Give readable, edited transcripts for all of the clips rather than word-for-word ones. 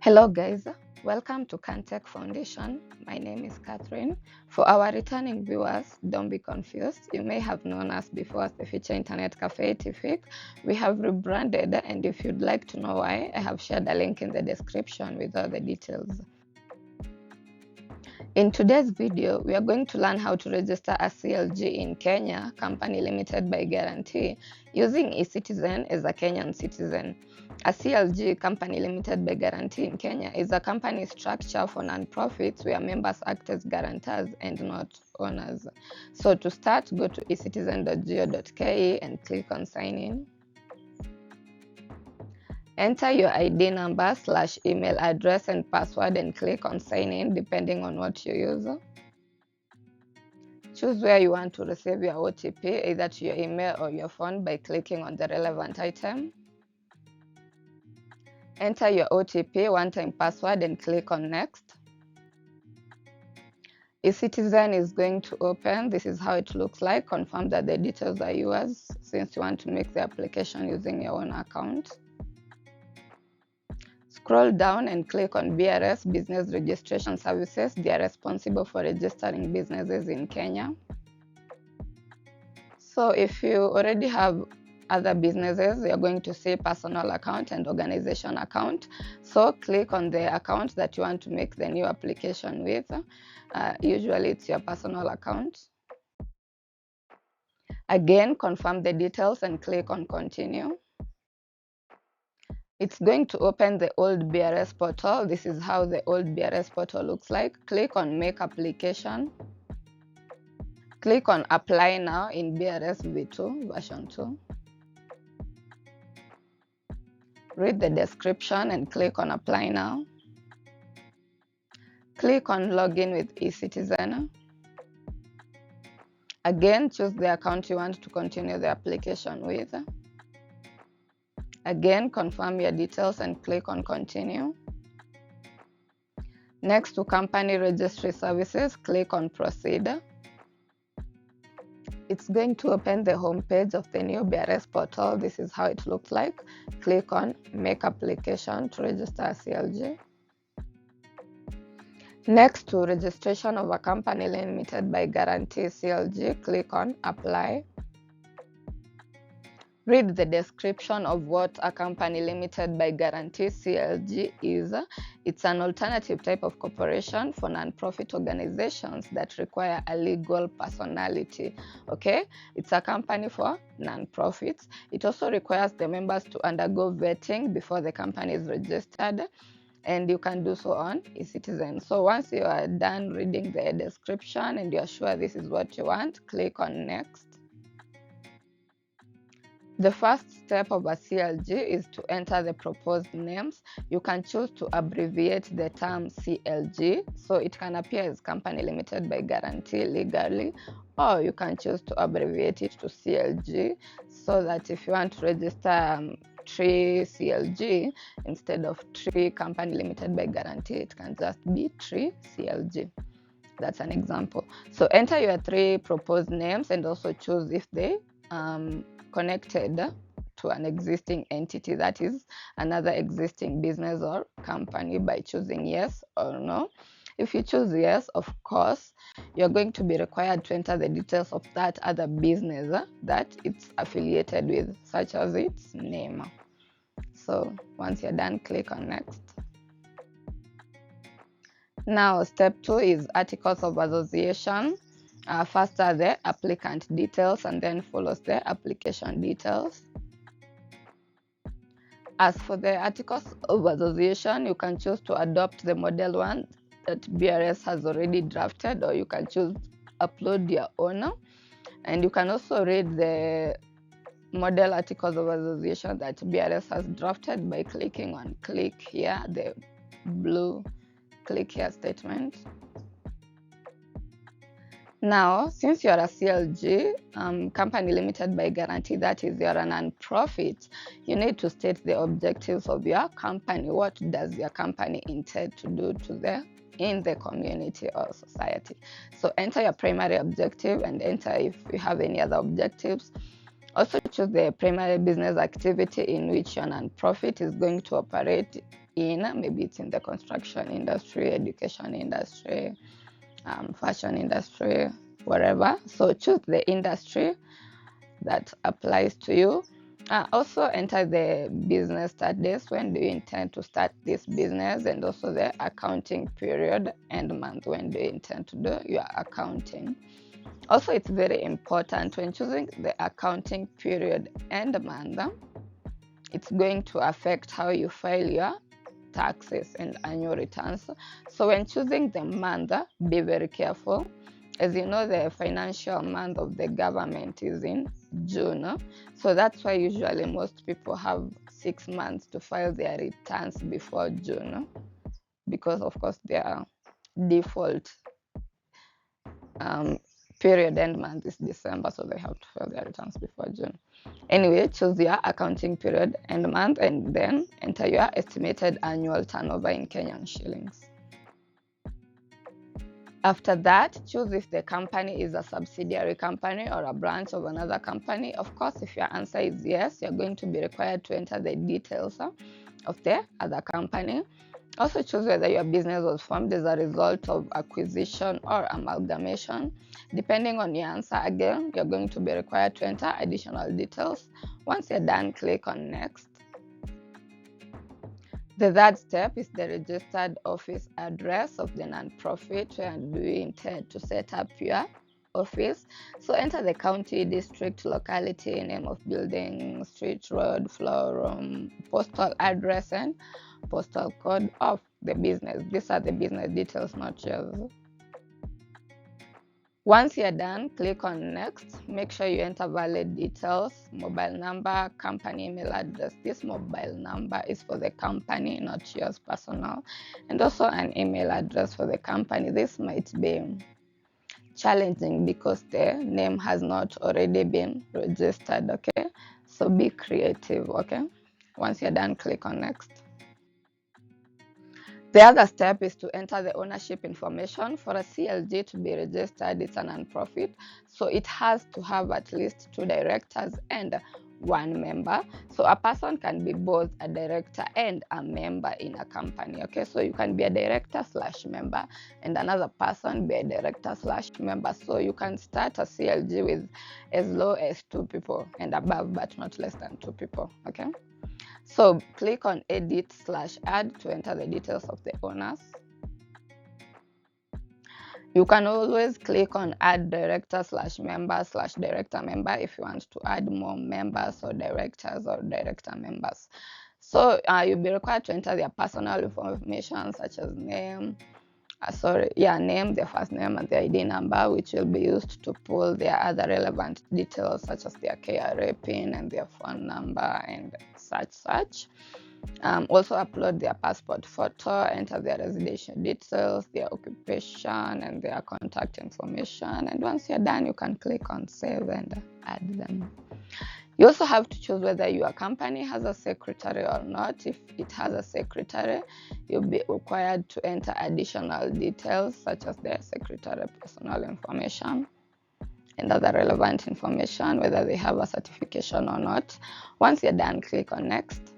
Hello guys, welcome to Cantech Foundation. My name is Catherine. For our returning viewers, don't be confused. You may have known us before as the Future Internet Cafe TIFIC. We have rebranded, and if you'd like to know why, I have shared a link in the description with all the details. In today's video, we are going to learn how to register a CLG in Kenya, Company Limited by Guarantee, using eCitizen as a Kenyan citizen. A CLG, Company Limited by Guarantee in Kenya, is a company structure for non-profits where members act as guarantors and not owners. So to start, go to ecitizen.go.ke and click on Sign In. Enter your ID number / email address and password and click on Sign In depending on what you use. Choose where you want to receive your OTP, either to your email or your phone, by clicking on the relevant item. Enter your OTP, one-time password, and click on Next. eCitizen is going to open. This is how it looks like. Confirm that the details are yours since you want to make the application using your own account. Scroll down and click on BRS, Business Registration Services. They are responsible for registering businesses in Kenya. So if you already have other businesses, you're going to see personal account and organization account. So click on the account that you want to make the new application with. Usually it's your personal account. Again, confirm the details and click on Continue. It's going to open the old BRS portal. This is how the old BRS portal looks like. Click on Make Application. Click on Apply Now in BRS V2 version 2. Read the description and click on Apply Now. Click on Login with eCitizen. Again, choose the account you want to continue the application with. Again, confirm your details and click on Continue. Next, to Company Registry Services, click on Proceed. It's going to open the home page of the new BRS portal. This is how it looks like. Click on Make Application to register a CLG. Next, to Registration of a Company Limited by Guarantee CLG, click on Apply. Read the description of what a Company Limited by Guarantee CLG is. It's an alternative type of corporation for non-profit organizations that require a legal personality. Okay, it's a company for non-profits. It also requires the members to undergo vetting before the company is registered, and you can do so on eCitizen. So once you are done reading the description and you're sure this is what you want, click on Next. The first step of a CLG is to enter the proposed names. You can choose to abbreviate the term CLG, so it can appear as Company Limited by Guarantee legally, or you can choose to abbreviate it to CLG, so that if you want to register Tree CLG instead of Tree Company Limited by Guarantee, it can just be Tree CLG. That's an example. So enter your 3 proposed names and also choose if they connected to an existing entity, that is another existing business or company, by choosing yes or no. If you choose yes, of course, you're going to be required to enter the details of that other business that it's affiliated with, such as its name. So once you're done, click on Next. Now, step 2 is Articles of Association. First are the applicant details, and then follows the application details. As for the Articles of Association, you can choose to adopt the model one that BRS has already drafted, or you can choose upload your own. And you can also read the model Articles of Association that BRS has drafted by clicking on Click Here, the blue Click Here statement. Now, since you're a CLG, Company Limited by Guarantee, that is, you're a non-profit, you need to state the objectives of your company. What does your company intend to do in the community or society? So enter your primary objective and enter if you have any other objectives. Also choose the primary business activity in which your non-profit is going to operate in. Maybe it's in the construction industry, education industry, fashion industry, whatever. So choose the industry that applies to you. Also enter the business start dates. When do you intend to start this business? And also the accounting period and month. When do you intend to do your accounting? Also, it's very important when choosing the accounting period and month, it's going to affect how you file your taxes and annual returns. So when choosing the month, be very careful. As you know, the financial month of the government is in June. So that's why usually most people have 6 months to file their returns before June, because of course their default period end month is December, so they have to file their returns before June. Anyway, choose your accounting period end month and then enter your estimated annual turnover in Kenyan shillings. After that, choose if the company is a subsidiary company or a branch of another company. Of course, if your answer is yes, you're going to be required to enter the details of the other company. Also choose whether your business was formed as a result of acquisition or amalgamation. Depending on your answer, again, you're going to be required to enter additional details. Once you're done, click on Next. The third step is the registered office address of the non-profit where do you intend to set up your office. So enter the county, district, locality, name of building, street, road, floor, room, postal address, and postal code of the business. These are the business details, not yours. Once you're done, click on Next. Make sure you enter valid details, mobile number, company email address. This mobile number is for the company, not yours personal. And also an email address for the company. This might be challenging because the name has not already been registered, okay? So be creative, okay? Once you're done, click on Next. The other step is to enter the ownership information. For a CLG to be registered, it's a non-profit, so it has to have at least 2 directors and 1 member. So a person can be both a director and a member in a company, okay? So you can be a director/member and another person be a director/member. So you can start a CLG with as low as 2 people and above, but not less than 2 people, okay? So click on Edit/Add to enter the details of the owners. You can always click on Add Director/Member/Director Member if you want to add more members or directors or director members. So you'll be required to enter their personal information such as name, name, their first name, and their ID number, which will be used to pull their other relevant details such as their KRA PIN and their phone number and such. Also upload their passport photo, enter their residential details, their occupation, and their contact information. And once you're done, you can click on Save and add them. You also have to choose whether your company has a secretary or not. If it has a secretary, you'll be required to enter additional details such as their secretary personal information and other relevant information, whether they have a certification or not. Once you're done, click on Next.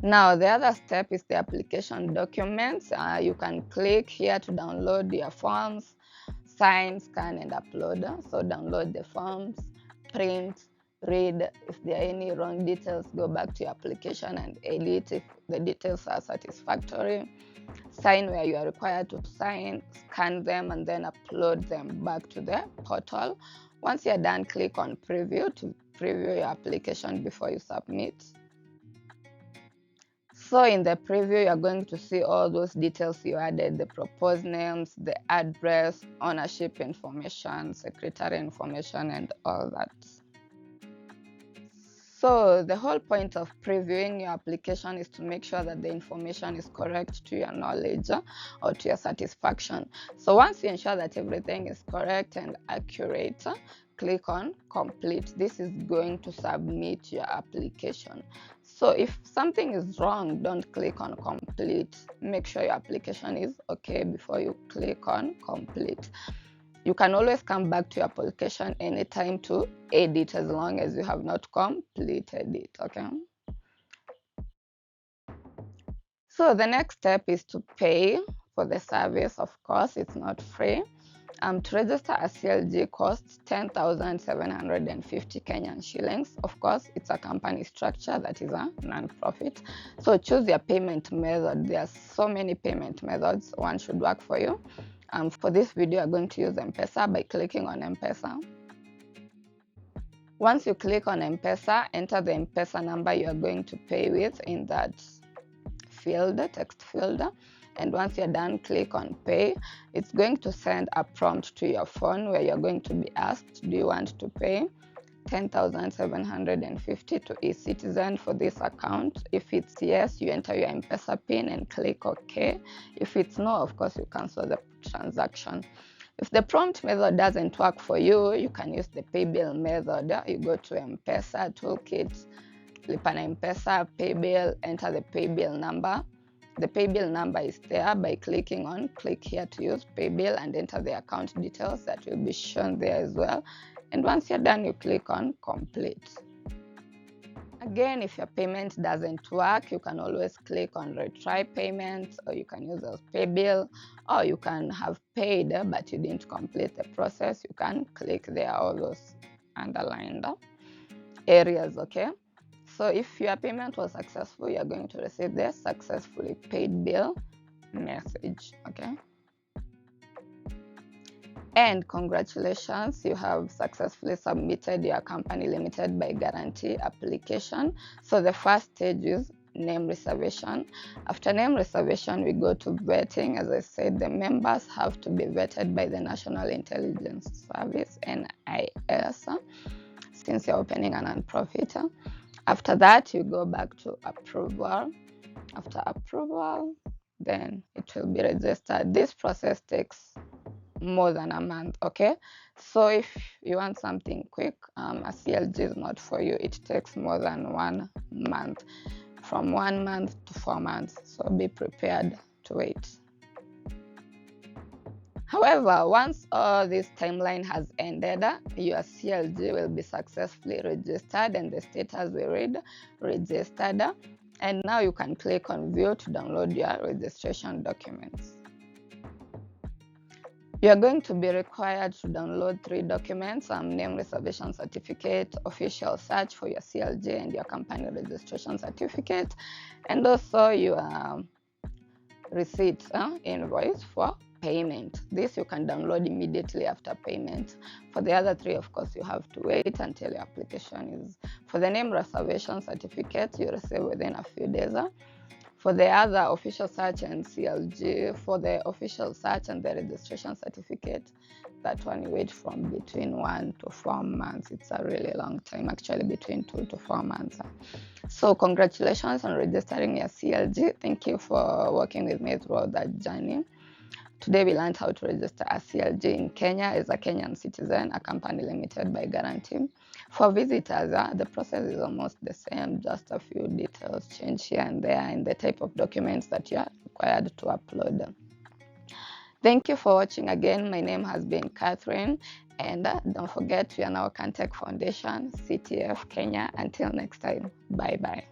Now, the other step is the application documents. You can click here to download your forms, sign, scan, and upload. So download the forms, print, read. If there are any wrong details, go back to your application and edit if the details are satisfactory. Sign where you are required to sign, scan them, and then upload them back to the portal. Once you're done, click on Preview to preview your application before you submit. So in the preview, you're going to see all those details you added, the proposed names, the address, ownership information, secretary information, and all that. So the whole point of previewing your application is to make sure that the information is correct to your knowledge or to your satisfaction. So once you ensure that everything is correct and accurate, click on Complete. This is going to submit your application. So if something is wrong, don't click on Complete. Make sure your application is okay before you click on Complete. You can always come back to your application anytime to edit, as long as you have not completed it. Okay. So the next step is to pay for the service. Of course, it's not free. To register a CLG costs 10,750 Kenyan shillings. Of course, it's a company structure that is a non-profit. So choose your payment method. There are so many payment methods. One should work for you. For this video, I'm going to use M-Pesa by clicking on M-Pesa. Once you click on M-Pesa, enter the M-Pesa number you are going to pay with in that field, text field. And once you're done, click on pay. It's going to send a prompt to your phone where you're going to be asked, do you want to pay 10,750 to eCitizen for this account? If it's yes, you enter your M-Pesa PIN and click OK. If it's no, of course, you cancel the transaction. If the prompt method doesn't work for you, you can use the pay bill method. You go to M-Pesa toolkit, Lipa na M-Pesa, pay bill, enter the pay bill number. The pay bill number is there by clicking on click here to use pay bill and enter the account details that will be shown there as well. And once you're done, you click on complete. Again, if your payment doesn't work, you can always click on retry payments, or you can use a pay bill, or you can have paid but you didn't complete the process. You can click there, all those underlined areas. Okay. So if your payment was successful, you're going to receive the successfully paid bill message. Okay. And congratulations, you have successfully submitted your company limited by guarantee application. So the first stage is name reservation. After name reservation, we go to vetting. As I said, the members have to be vetted by the National Intelligence Service, NIS, since you're opening a non-profit. After that, you go back to approval. After approval, then it will be registered. This process takes more than a month. Okay, so if you want something quick, a CLG is not for you. It takes more than 1 month, from 1 month to 4 months. So be prepared to wait. However, once all this timeline has ended, your CLG will be successfully registered and the status will read registered. And now you can click on view to download your registration documents. You are going to be required to download 3 documents: name reservation certificate, official search for your CLG, and your company registration certificate, and also your receipt, invoice for payment. This you can download immediately after payment. For the other 3, of course, you have to wait until your application is. For the name reservation certificate, you receive within a few days. For the other official search and CLG, for the official search and the registration certificate, that one you wait from between 1 to 4 months. It's a really long time, actually, between 2 to 4 months. So congratulations on registering your CLG. Thank you for working with me throughout that journey. Today we learned how to register a CLG in Kenya as a Kenyan citizen, a company limited by guarantee. For visitors, the process is almost the same, just a few details change here and there in the type of documents that you are required to upload. Thank you for watching again. My name has been Catherine, and don't forget, we are now Cantech Foundation, CTF Kenya. Until next time, bye-bye.